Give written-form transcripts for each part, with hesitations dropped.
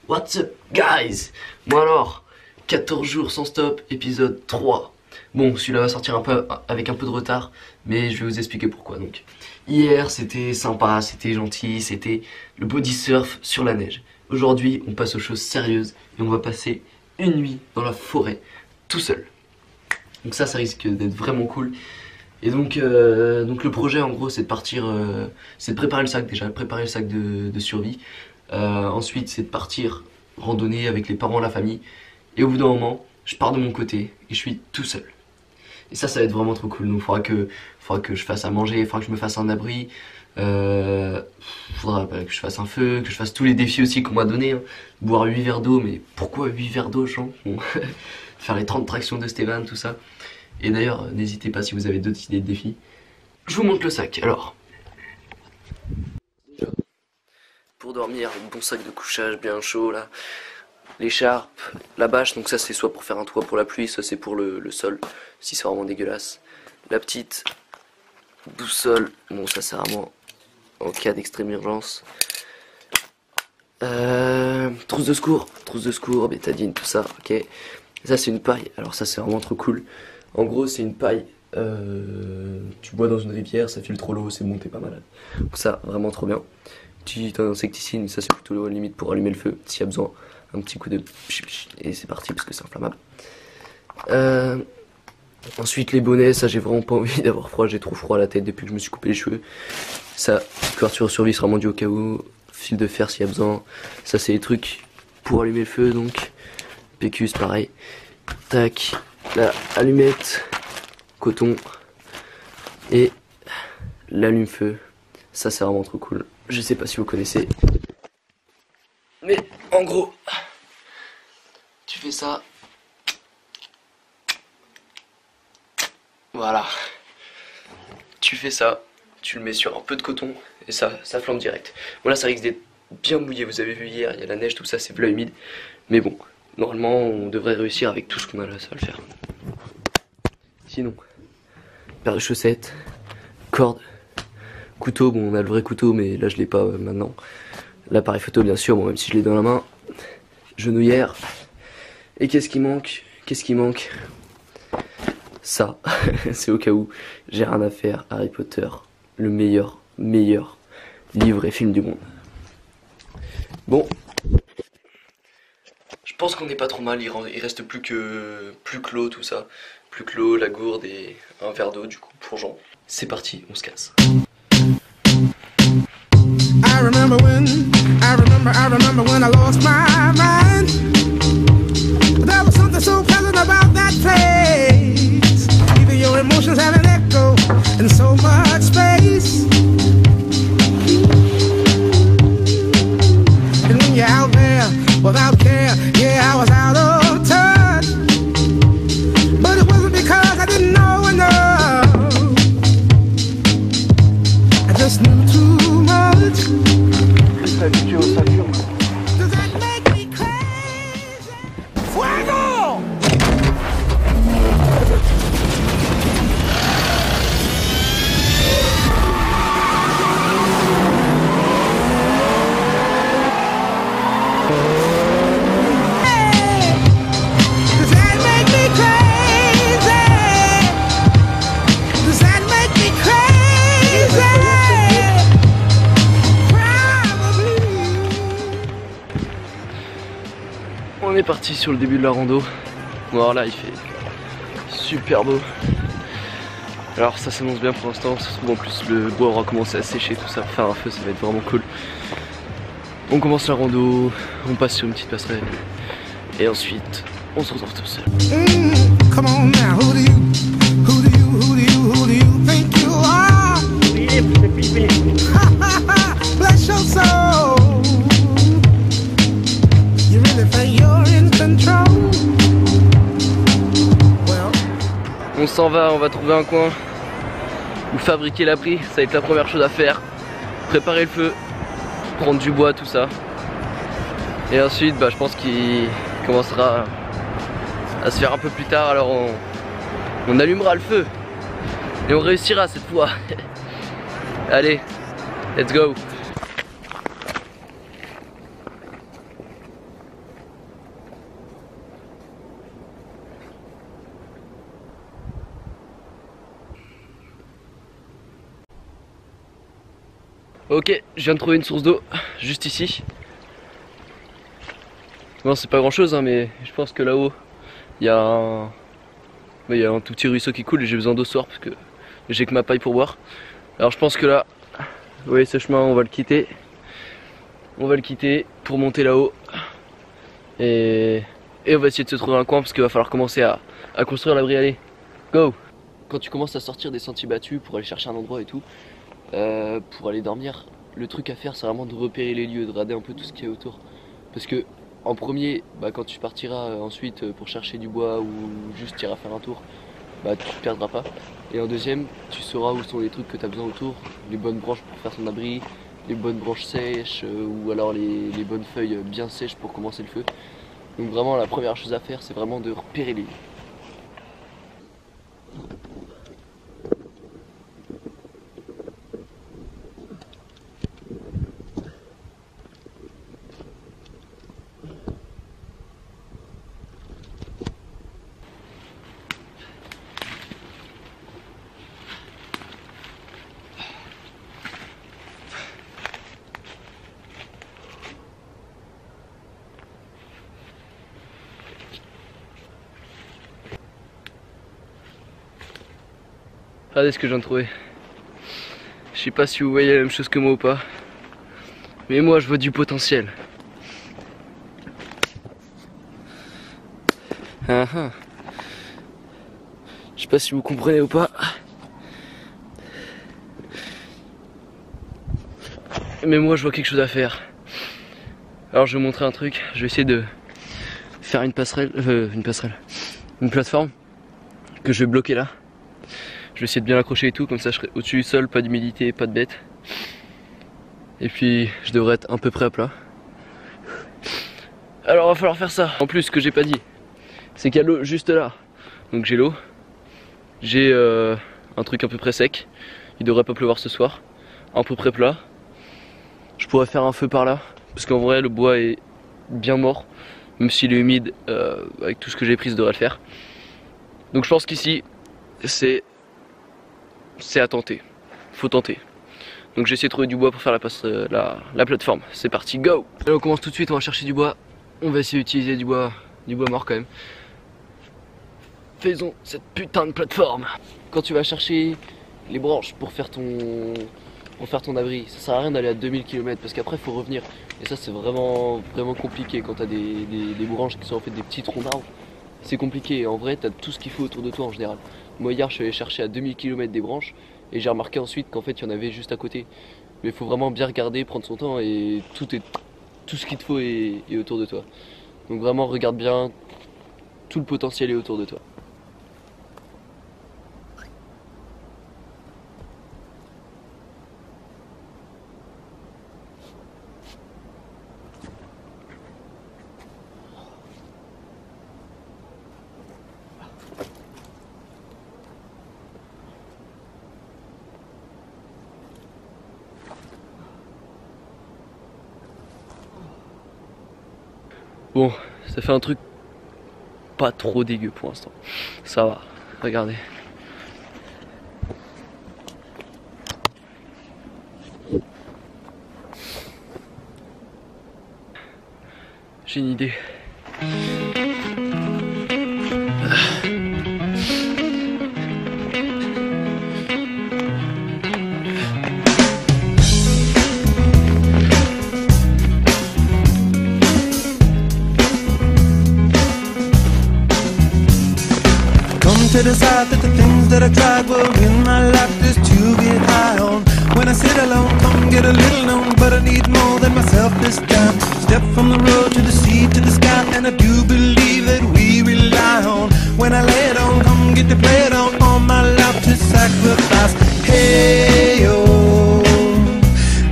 What's up guys? Moi alors, 14 jours sans stop, épisode 3. Bon, celui-là va sortir avec un peu de retard, mais je vais vous expliquer pourquoi. Donc, hier c'était sympa, c'était gentil, c'était le body surf sur la neige. Aujourd'hui, on passe aux choses sérieuses et on va passer une nuit dans la forêt, tout seul. Donc ça risque d'être vraiment cool. Et donc le projet en gros c'est de partir, c'est de préparer le sac déjà, préparer le sac de survie. Ensuite c'est de partir randonner avec les parents, la famille. Et au bout d'un moment, je pars de mon côté et je suis tout seul. Et ça va être vraiment trop cool. Donc faudra que je fasse à manger, faudra que je me fasse un abri. Faudra que je fasse un feu, que je fasse tous les défis aussi qu'on m'a donné. Hein. Boire 8 verres d'eau, mais pourquoi 8 verres d'eau, Jean? Bon, faire les 30 tractions de Stéphane, tout ça. Et d'ailleurs, n'hésitez pas si vous avez d'autres idées de défis. Je vous montre le sac, alors. Déjà, pour dormir, un bon sac de couchage bien chaud là. L'écharpe, la bâche, donc ça c'est soit pour faire un toit pour la pluie, soit c'est pour le sol, si c'est vraiment dégueulasse. La petite boussole, bon ça c'est vraiment en cas d'extrême urgence. Trousse de secours, bétadine, tout ça, ok. Ça c'est une paille, alors ça c'est vraiment trop cool. En gros c'est une paille, tu bois dans une rivière, ça filtre l'eau, c'est bon, t'es pas malade. Donc ça, vraiment trop bien. Petit insecticide, mais ça c'est plutôt limite pour allumer le feu, s'il y a besoin. Un petit coup de... et c'est parti parce que c'est inflammable. Ensuite les bonnets, ça j'ai vraiment pas envie d'avoir froid, j'ai trop froid à la tête depuis que je me suis coupé les cheveux. Ça, couverture survie sera rendu au cas où, fil de fer s'il y a besoin. Ça c'est les trucs pour allumer le feu donc. PQ c'est pareil. Tac, la allumette, coton et l'allume-feu. Ça c'est vraiment trop cool. Je sais pas si vous connaissez. Mais en gros, tu fais ça. Voilà. Tu fais ça, tu le mets sur un peu de coton et ça flambe direct. Bon là ça risque d'être bien mouillé, vous avez vu hier, il y a la neige, tout ça, c'est bleu humide. Mais bon, normalement on devrait réussir avec tout ce qu'on a là, ça va le faire. Sinon, paire de chaussettes, corde, couteau, bon on a le vrai couteau mais là je l'ai pas maintenant. L'appareil photo bien sûr, bon même si je l'ai dans la main. Genouillère. Et qu'est-ce qui manque? Ça, c'est au cas où j'ai rien à faire. Harry Potter, le meilleur livre et film du monde. Bon, je pense qu'on n'est pas trop mal, il reste plus que l'eau, tout ça. Plus que l'eau, la gourde et un verre d'eau du coup pour Jean. C'est parti, on se casse. I remember when I lost my mind. There was something so pleasant about that place. Even your emotions have an echo in so much space. And when you're out there without care, yeah, I was out of touch. But it wasn't because I didn't know enough. I just knew too much. Does that make me crazy? Fuego! Hey! Does that make me crazy? Does that make me crazy? On est parti sur le début de la rando. Bon alors là il fait super beau. Alors ça s'annonce bien pour l'instant. Ça se trouve en plus le bois aura commencé à sécher, tout ça pour faire un feu, ça va être vraiment cool. On commence la rando, on passe sur une petite passerelle et ensuite on se retrouve tout seul. Come on now, who do you think you are? Bless your soul. You really think you're in control? Well. On s'en va, on va trouver un coin où fabriquer l'abri, ça va être la première chose à faire. Préparer le feu, prendre du bois, tout ça. Et ensuite, je pense qu'il commencera à se faire un peu plus tard, alors on allumera le feu. Et on réussira cette fois. Allez, let's go. Ok, je viens de trouver une source d'eau, juste ici. Bon, c'est pas grand chose, hein, mais je pense que là-haut, il y a un tout petit ruisseau qui coule et j'ai besoin d'eau ce soir parce que j'ai que ma paille pour boire. Alors je pense que là, vous voyez ce chemin, on va le quitter. On va le quitter pour monter là-haut. Et on va essayer de se trouver un coin parce qu'il va falloir commencer à construire l'abri. Allez, go! Quand tu commences à sortir des sentiers battus pour aller chercher un endroit et tout, pour aller dormir, le truc à faire c'est vraiment de repérer les lieux, de regarder un peu tout ce qu'il y a autour. Parce que en premier, quand tu partiras ensuite pour chercher du bois ou juste tu iras faire un tour, tu te perdras pas. Et en deuxième, tu sauras où sont les trucs que tu as besoin autour, les bonnes branches pour faire ton abri, les bonnes branches sèches ou alors les bonnes feuilles bien sèches pour commencer le feu. Donc vraiment la première chose à faire c'est vraiment de repérer les lieux. Regardez ce que je viens de trouver. Je sais pas si vous voyez la même chose que moi ou pas, mais moi je vois du potentiel. Je sais pas si vous comprenez ou pas, mais moi je vois quelque chose à faire. Alors je vais vous montrer un truc. Je vais essayer de faire une plateforme que je vais bloquer là. Je vais essayer de bien l'accrocher et tout, comme ça je serai au-dessus du sol, pas d'humidité, pas de bête. Et puis je devrais être à peu près à plat. Alors il va falloir faire ça. En plus ce que j'ai pas dit, c'est qu'il y a l'eau juste là. Donc j'ai l'eau, j'ai un truc à peu près sec. Il devrait pas pleuvoir ce soir. À peu près plat. Je pourrais faire un feu par là, parce qu'en vrai le bois est bien mort. Même s'il est humide, avec tout ce que j'ai pris ça devrait le faire. Donc je pense qu'ici c'est à tenter, faut tenter. Donc j'ai essayé de trouver du bois pour faire la plateforme. C'est parti, go! Allez, on commence tout de suite, on va chercher du bois. On va essayer d'utiliser du bois mort quand même. Faisons cette putain de plateforme. Quand tu vas chercher les branches pour faire ton abri, ça sert à rien d'aller à 2000 km parce qu'après faut revenir. Et ça c'est vraiment compliqué quand t'as des branches qui sont en fait des petits troncs d'arbres. C'est compliqué, en vrai t'as tout ce qu'il faut autour de toi en général. Moi hier je suis allé chercher à 2000 km des branches et j'ai remarqué ensuite qu'en fait il y en avait juste à côté. Mais il faut vraiment bien regarder, prendre son temps et tout ce qu'il te faut est autour de toi. Donc vraiment regarde bien, tout le potentiel est autour de toi. Bon, ça fait un truc pas trop dégueu pour l'instant. Ça va, regardez. J'ai une idée. To decide that the things that I tried were in my life just to get high on. When I sit alone, come get a little known, but I need more than myself this time. Step from the road to the sea to the sky, and I do believe that we rely on. When I lay it on, come get to play it on, all my life to sacrifice. Hey oh,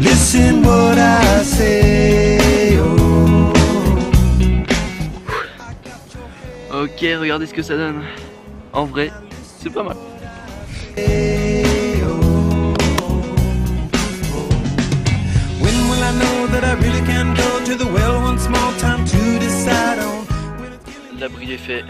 listen what I say. Oh. Ok, regardez ce que ça donne. En vrai, c'est pas mal. L'abri est fait.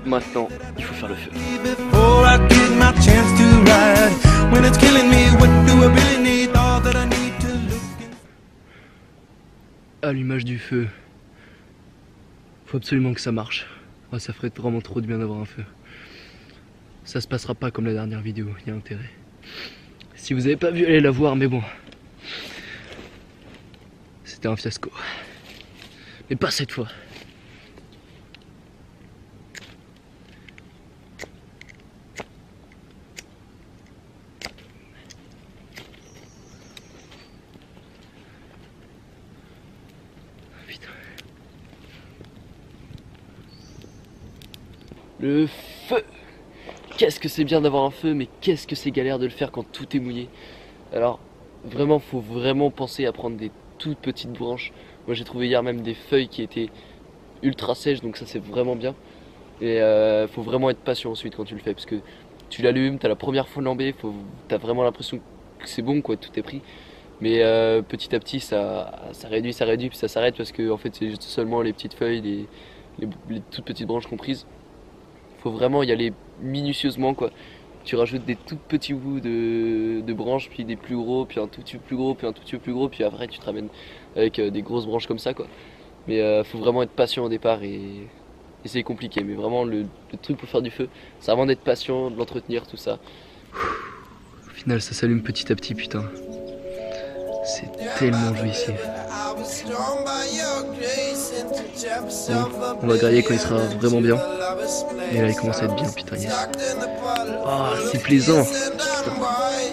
Maintenant, il faut faire le feu. Before I get my chance to ride, when it's killing me, what do I really need? All that I need to look Allumage du feu. Faut absolument que ça marche. Oh, ça ferait vraiment trop de bien d'avoir un feu. Ça se passera pas comme la dernière vidéo, il y a intérêt. Si vous avez pas vu, allez la voir, mais bon. C'était un fiasco. Mais pas cette fois. Putain. Le feu! Qu'est-ce que c'est bien d'avoir un feu, mais qu'est-ce que c'est galère de le faire quand tout est mouillé. Alors, vraiment, faut vraiment penser à prendre des toutes petites branches. Moi, j'ai trouvé hier même des feuilles qui étaient ultra sèches, donc ça c'est vraiment bien. Et faut vraiment être patient ensuite quand tu le fais, parce que tu l'allumes, t'as la première flambée, t'as vraiment l'impression que c'est bon, quoi, tout est pris. Mais petit à petit, ça réduit, puis ça s'arrête, parce que en fait, c'est juste seulement les petites feuilles, les toutes petites branches comprises. Faut vraiment y aller minutieusement, quoi. Tu rajoutes des tout petits bouts de branches, puis des plus gros, puis un tout petit peu plus gros, puis un tout petit peu plus gros, puis après tu te ramènes avec des grosses branches comme ça, quoi. Mais faut vraiment être patient au départ, et c'est compliqué. Mais vraiment, le truc pour faire du feu, c'est vraiment d'être patient, de l'entretenir, tout ça. Au final, ça s'allume petit à petit, putain. C'est tellement jouissif. Bon, on va griller quand il sera vraiment bien. Et là, il commence à être bien, putain, yes. Ah, c'est plaisant.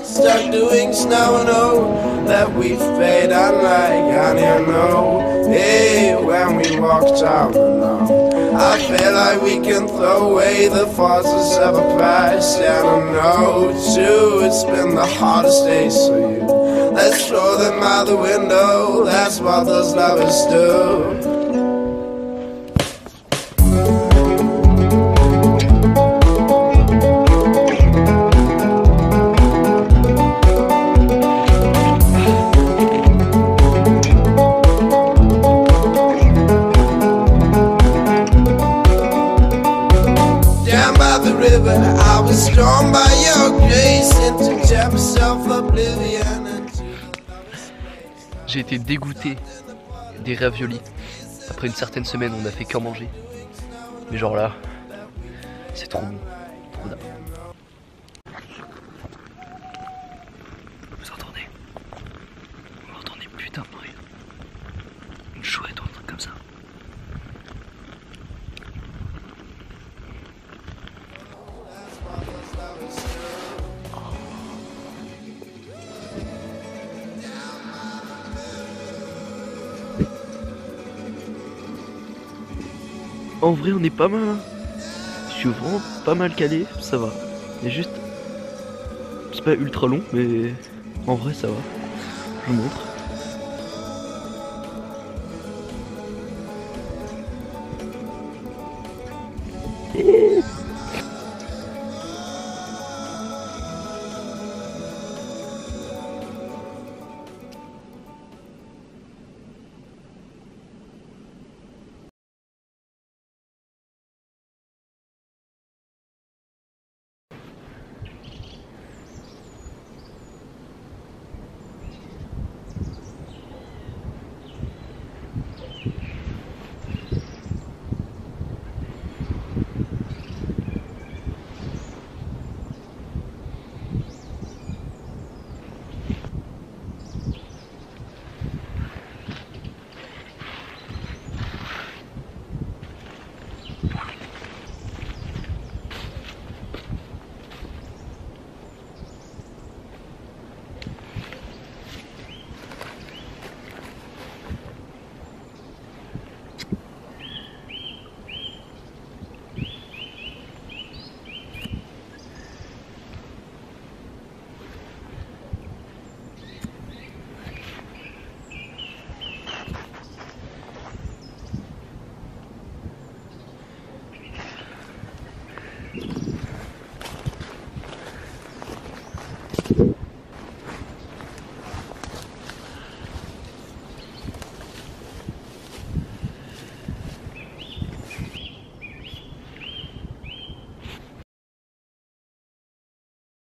Start doing snow, know that we've paid unlike honey, know. Hey, when we walk down the lawn, I feel like we can throw away the forces of a past. And I know too, it's been the hardest days for you. Let's throw them out the window, that's what those lovers do. J'ai été dégoûté des raviolis. Après une certaine semaine, on n'a fait qu'en manger. Mais genre là, c'est trop bon, trop d'âme. Vous entendez? Vous entendez putain de bruit. Une chouette ou un truc comme ça. En vrai, on est pas mal, hein. Je suis vraiment pas mal calé, ça va. Mais juste, c'est pas ultra long, mais en vrai, ça va. Je vous montre.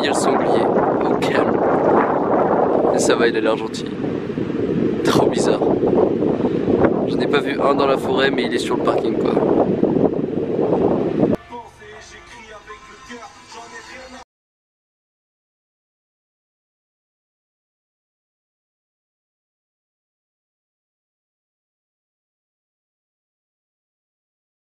Il y a le sanglier, au calme. Et ça va, il a l'air gentil. Trop bizarre. Je n'ai pas vu un dans la forêt, mais il est sur le parking quoi.